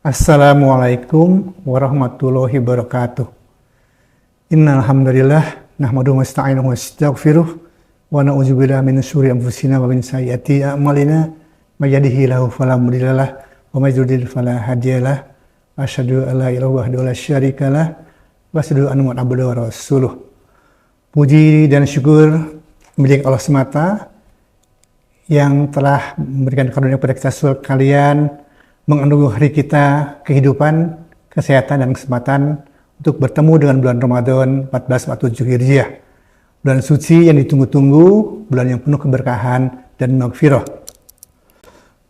Assalamualaikum warahmatullahi wabarakatuh. Innal hamdalillah nahmaduhu wa nasta'inuhu wa nastaghfiruh wa na'udzubillahi min syururi anfusina wa min sayyiati a'malina may yahdihillahu fala mudhillalah wa may yudhlil fala hadiyalah. Asyhadu an la ilaha wahdahu la syarikalah wa asyhadu anna Muhammadan abduhu wa rasuluh. Puji dan syukur milik Allah semata yang telah memberikan karunia kepada kita sekalian, menganugerahi kita kehidupan, kesehatan, dan kesempatan untuk bertemu dengan bulan Ramadan 1447 Hijriah. Bulan suci yang ditunggu-tunggu, bulan yang penuh keberkahan dan maghfirah.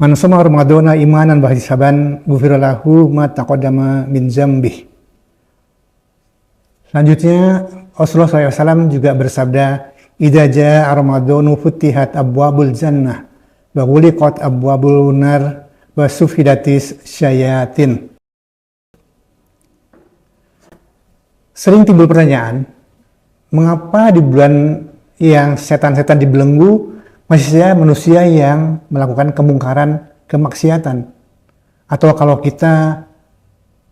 Man shoma Ramadana imanan wa ihtisaban ghufira lahu ma taqaddama min dzambih. Selanjutnya, Rasulullah SAW juga bersabda, "Idza jaa Ramadanu futihat abwabul jannah wa ghuliqat abwabul nar wa sufidatis syayatin." Sering timbul pertanyaan, mengapa di bulan yang setan-setan dibelenggu masih saja manusia yang melakukan kemungkaran, kemaksiatan? Atau kalau kita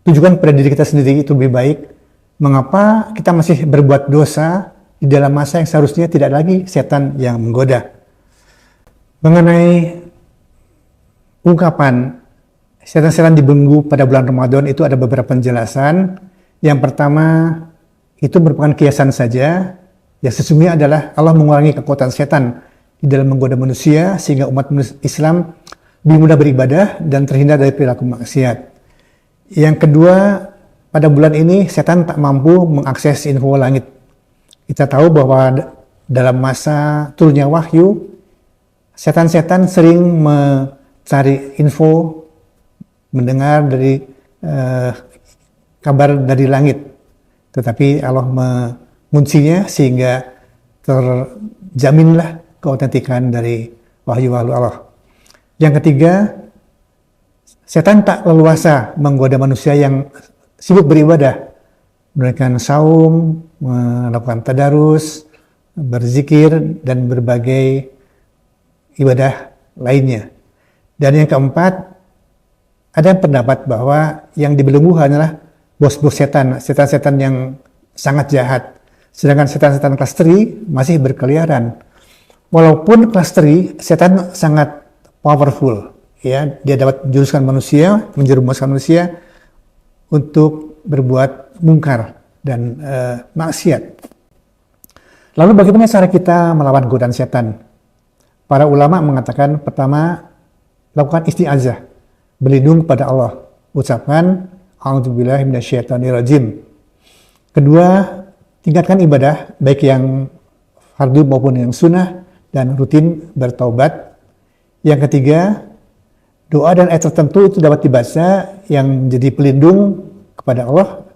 tujukan pada diri kita sendiri itu lebih baik, mengapa kita masih berbuat dosa di dalam masa yang seharusnya tidak lagi setan yang menggoda? Mengenai ungkapan setan-setan dibelenggu pada bulan Ramadan itu ada beberapa penjelasan. Yang pertama, itu merupakan kiasan saja. Yang sesungguhnya adalah Allah mengurangi kekuatan setan di dalam menggoda manusia sehingga umat Islam lebih mudah beribadah dan terhindar dari perilaku maksiat. Yang kedua, pada bulan ini setan tak mampu mengakses info langit. Kita tahu bahwa dalam masa turunnya wahyu, setan-setan sering cari info, mendengar dari kabar dari langit, tetapi Allah menguncinya sehingga terjaminlah keautentikan dari wahyu Allah. Yang ketiga, setan tak leluasa menggoda manusia yang sibuk beribadah, melakukan saum, melakukan tadarus, berzikir, dan berbagai ibadah lainnya. Dan yang keempat, ada pendapat bahwa yang dibelenggu hanyalah bos-bos setan, setan-setan yang sangat jahat. Sedangkan setan-setan kelas 3 masih berkeliaran. Walaupun kelas 3, setan sangat powerful, ya, dia dapat menjuruskan manusia, menjerumuskan manusia untuk berbuat mungkar dan maksiat. Lalu bagaimana cara kita melawan godaan setan? Para ulama mengatakan, pertama, lakukan isti'azah, berlindung kepada Allah. Ucapkan, a'udzubillahi minasyaitonirrajim. Kedua, tingkatkan ibadah, baik yang fardu maupun yang sunnah, dan rutin bertaubat. Yang ketiga, doa dan ayat tertentu itu dapat dibaca yang menjadi pelindung kepada Allah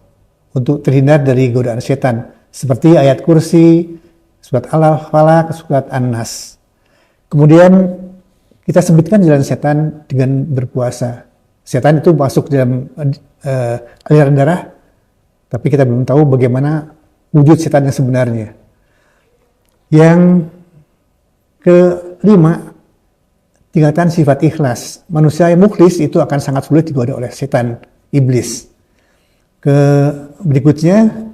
untuk terhindar dari godaan setan. Seperti ayat kursi, surat Al-Falaq, surat An-Nas. Kemudian kita sebutkan jalan setan dengan berpuasa. Setan itu masuk dalam aliran darah, tapi kita belum tahu bagaimana wujud setan yang sebenarnya. Yang kelima, tingkatkan sifat ikhlas. Manusia yang mukhlis itu akan sangat sulit digoda oleh setan, iblis. Berikutnya,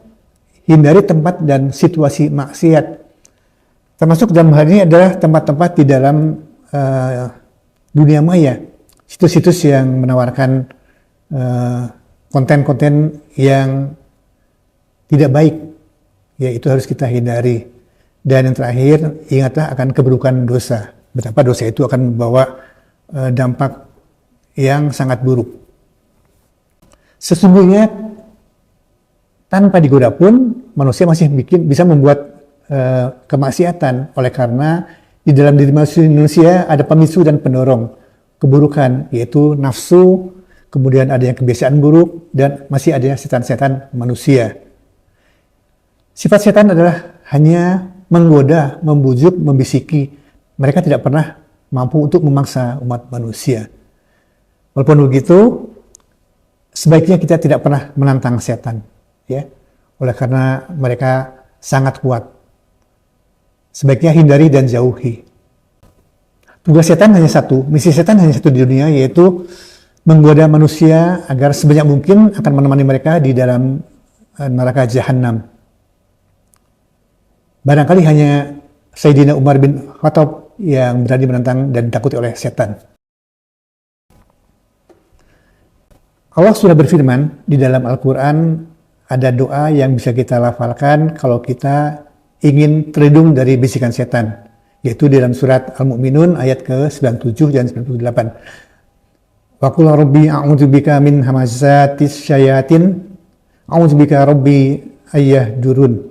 hindari tempat dan situasi maksiat. Termasuk dalam hal ini adalah tempat-tempat di dalam dunia maya, situs-situs yang menawarkan konten-konten yang tidak baik, ya itu harus kita hindari. Dan yang terakhir, ingatlah akan keburukan dosa, betapa dosa itu akan membawa dampak yang sangat buruk. Sesungguhnya tanpa digoda pun manusia masih bisa membuat kemaksiatan, oleh karena di dalam diri manusia ada pemicu dan pendorong keburukan, yaitu nafsu, kemudian ada yang kebiasaan buruk, dan masih ada setan-setan manusia. Sifat setan adalah hanya menggoda, membujuk, membisiki. Mereka tidak pernah mampu untuk memaksa umat manusia. Walaupun begitu, sebaiknya kita tidak pernah menantang setan, ya, oleh karena mereka sangat kuat. Sebaiknya hindari dan jauhi. Tugas setan hanya satu, misi setan hanya satu di dunia, yaitu menggoda manusia agar sebanyak mungkin akan menemani mereka di dalam neraka Jahannam. Barangkali hanya Sayyidina Umar bin Khattab yang berani menentang dan ditakuti oleh setan. Allah sudah berfirman di dalam Al-Quran, ada doa yang bisa kita lafalkan kalau kita ingin terlindung dari bisikan setan, yaitu di dalam surat Al-Mu'minun ayat ke-97 dan 98. Wa qul rabbi a'udzubika min hamazatis syayatin a'udzubika rabbi ayyahdurun.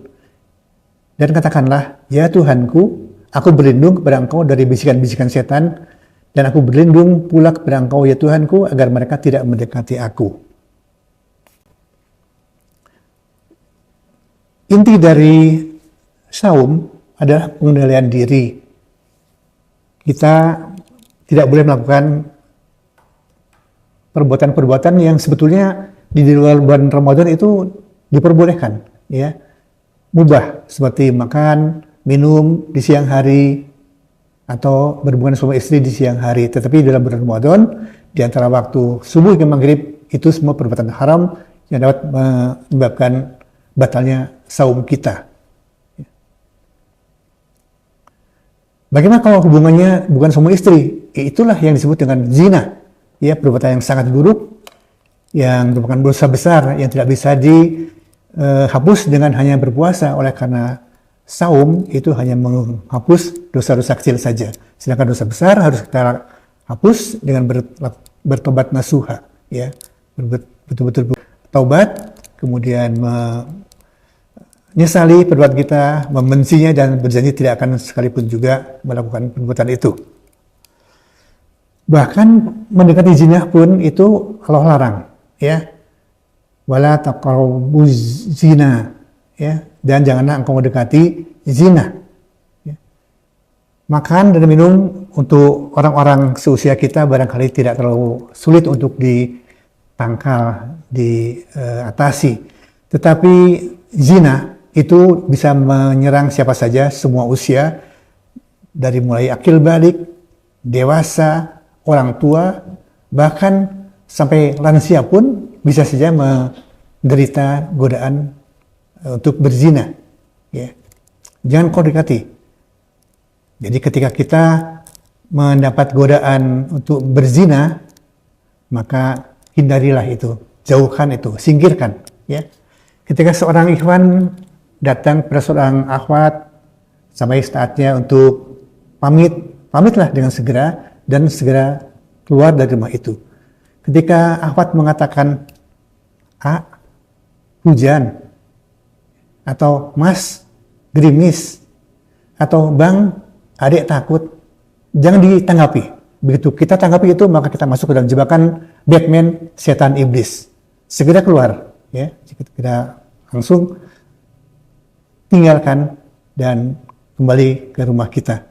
Dan katakanlah, ya Tuhanku, aku berlindung kepada Engkau dari bisikan-bisikan setan, dan aku berlindung pula kepada Engkau, ya Tuhanku, agar mereka tidak mendekati aku. Inti dari saum adalah pengendalian diri. Kita tidak boleh melakukan perbuatan-perbuatan yang sebetulnya di luar bulan Ramadan itu diperbolehkan, ya. Mubah, seperti makan, minum di siang hari, atau berhubungan suami istri di siang hari. Tetapi dalam bulan Ramadan, di antara waktu subuh hingga maghrib, itu semua perbuatan haram yang dapat menyebabkan batalnya saum kita. Bagaimana kalau hubungannya bukan suami istri? Itulah yang disebut dengan zina. Ya, perbuatan yang sangat buruk, yang merupakan dosa besar, yang tidak bisa dihapus dengan hanya berpuasa. Oleh karena saum itu hanya menghapus dosa-dosa kecil saja. Sedangkan dosa besar harus kita hapus dengan bertobat nasuha. Ya, betul-betul taubat, kemudian menyesali perbuatan kita, membencinya, dan berjanji tidak akan sekalipun juga melakukan perbuatan itu. Bahkan mendekati zina pun itu Allah larang, ya. Wala taqrabuz zina, ya. Dan janganlah engkau mendekati zina. Ya. Makan dan minum untuk orang-orang seusia kita barangkali tidak terlalu sulit untuk ditangkal, diatasi. Tetapi zina itu bisa menyerang siapa saja, semua usia, dari mulai akil balik, dewasa, orang tua, bahkan sampai lansia pun bisa saja menderita godaan untuk berzina. Ya. Jangan kau dekati. Jadi ketika kita mendapat godaan untuk berzina, maka hindarilah itu, jauhkan itu, singkirkan. Ya. Ketika seorang ikhwan datang kepada seorang akhwat, sampai saatnya untuk pamitlah dengan segera dan segera keluar dari rumah itu. Ketika akhwat mengatakan, hujan, atau Mas, gerimis, atau Bang, adik takut, jangan ditanggapi. Begitu kita tanggapi itu, maka kita masuk ke dalam jebakan Batman, setan iblis. Segera keluar, ya. Kita langsung tinggalkan dan kembali ke rumah kita.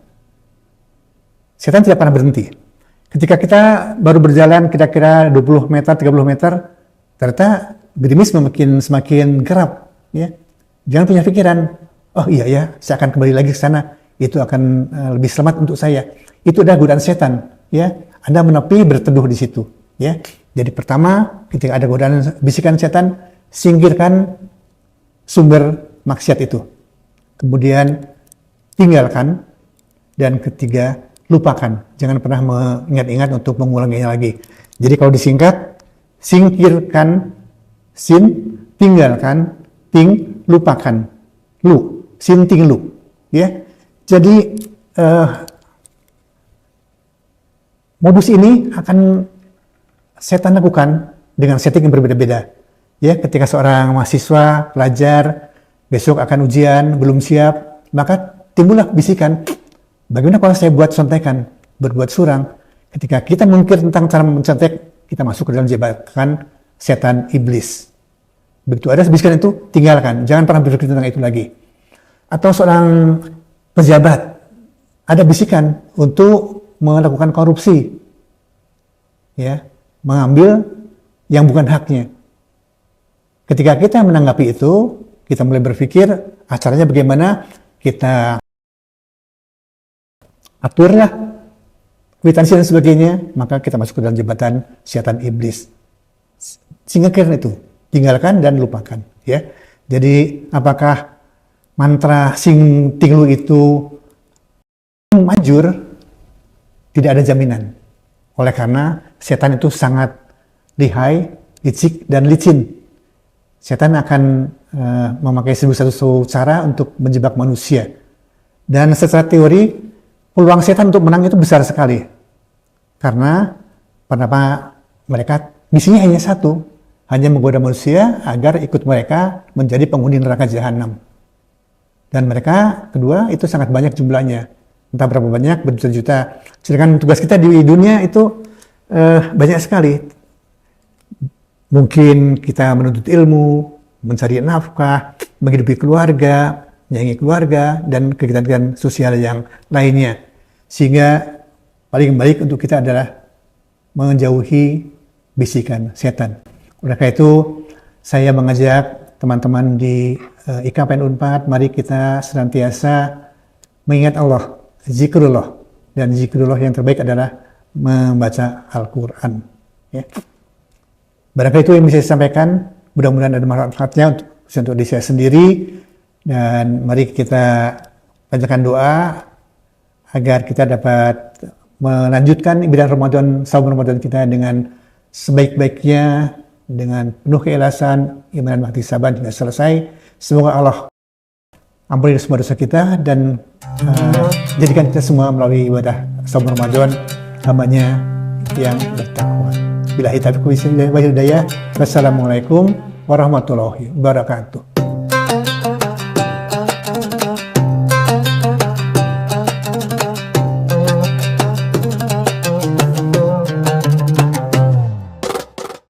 Setan tidak pernah berhenti. Ketika kita baru berjalan kira-kira 20 meter, 30 meter, ternyata gerimis semakin kerap. Ya. Jangan punya pikiran, oh iya ya, saya akan kembali lagi ke sana. Itu akan lebih selamat untuk saya. Itu adalah godaan setan. Ya. Anda menepi, berteduh di situ. Ya. Jadi pertama, ketika ada godaan bisikan setan, singkirkan sumber maksiat itu. Kemudian tinggalkan. Dan ketiga, lupakan. Jangan pernah mengingat-ingat untuk mengulanginya lagi. Jadi kalau disingkat, singkirkan, sin, tinggalkan, ting, lupakan. Lu, sin, ting, lu. Ya. Jadi modus ini akan setan lakukan dengan setting yang berbeda-beda. Ya, ketika seorang mahasiswa, pelajar, besok akan ujian, belum siap, maka timbullah bisikan, bagaimana kalau saya buat contekan, berbuat curang. Ketika kita mengukir tentang cara mencontek, kita masuk ke dalam jebakan setan iblis. Begitu ada bisikan itu, tinggalkan. Jangan pernah berpikir tentang itu lagi. Atau seorang pejabat, ada bisikan untuk melakukan korupsi. Ya, mengambil yang bukan haknya. Ketika kita menanggapi itu, kita mulai berpikir, caranya bagaimana kita aturlah kwitansi dan sebagainya, maka kita masuk ke dalam jebakan setan iblis. Sehingga karena itu tinggalkan dan lupakan, ya. Jadi apakah mantra sing tinglu itu manjur? Tidak ada jaminan. Oleh karena setan itu sangat lihai, licik, dan licin. Setan akan memakai satu cara untuk menjebak manusia. Dan secara teori, peluang setan untuk menang itu besar sekali. Karena mereka misinya hanya satu, hanya menggoda manusia agar ikut mereka menjadi penghuni neraka jahanam. Dan mereka, kedua, itu sangat banyak jumlahnya. Entah berapa banyak, berjuta-juta. Sedangkan tugas kita di dunia itu banyak sekali. Mungkin kita menuntut ilmu, mencari nafkah, menghidupi keluarga, menyayangi keluarga, dan kegiatan-kegiatan sosial yang lainnya. Sehingga paling baik untuk kita adalah menjauhi bisikan setan. Oleh karena itu, saya mengajak teman-teman di IKPN Unpad, mari kita senantiasa mengingat Allah, zikrullah. Dan zikrullah yang terbaik adalah membaca Al-Quran. Ya. Barangkali itu yang bisa saya sampaikan. Mudah-mudahan ada manfaatnya untuk diri saya sendiri. Dan mari kita panjatkan doa agar kita dapat melanjutkan ibadah Ramadan, saum Ramadan kita dengan sebaik-baiknya, dengan penuh keikhlasan, iman dan ihtisaban hingga selesai. Semoga Allah ampuni semua dosa kita dan jadikan kita semua melalui ibadah saum Ramadan hambanya yang bertakwa. Billahi taufiq wal hidayah. Wassalamualaikum warahmatullahi wabarakatuh.